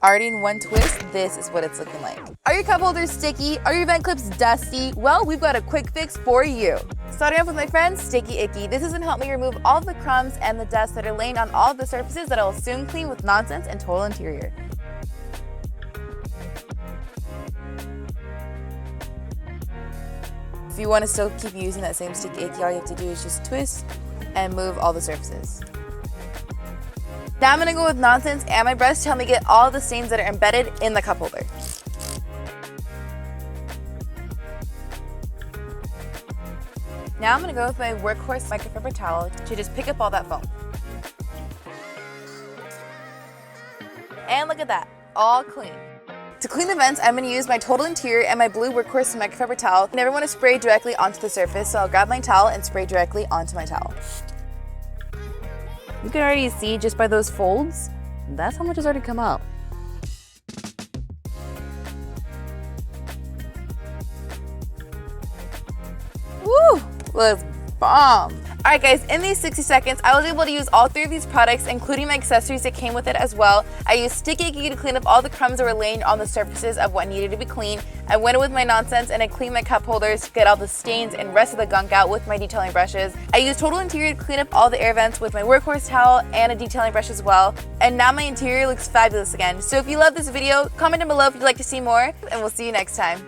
Already in one twist, this is what it's looking like. Are your cup holders sticky? Are your vent clips dusty? Well, we've got a quick fix for you. Starting off with my friend, Sticky Icky. This is gonna help me remove all the crumbs and the dust that are laying on all of the surfaces that I will soon clean with Nonsense and Total Interior. If you want to still keep using that same Sticky Icky, all you have to do is just twist and move all the surfaces. Now I'm going to go with Nonsense and my brush to help me get all the stains that are embedded in the cup holder. Now I'm going to go with my workhorse microfiber towel to just pick up all that foam. And look at that, all clean. To clean the vents, I'm going to use my Total Interior and my blue workhorse microfiber towel. I never want to spray directly onto the surface, so I'll grab my towel and spray directly onto my towel. You can already see just by those folds, that's how much has already come out. Woo! Looks bomb! Alright guys, in these 60 seconds, I was able to use all 3 of these products, including my accessories that came with it as well. I used Sticky Icky to clean up all the crumbs that were laying on the surfaces of what needed to be cleaned. I went in with my Nonsense and I cleaned my cup holders to get all the stains and rest of the gunk out with my detailing brushes. I used Total Interior to clean up all the air vents with my workhorse towel and a detailing brush as well. And now my interior looks fabulous again. So if you love this video, comment down below if you'd like to see more, and we'll see you next time.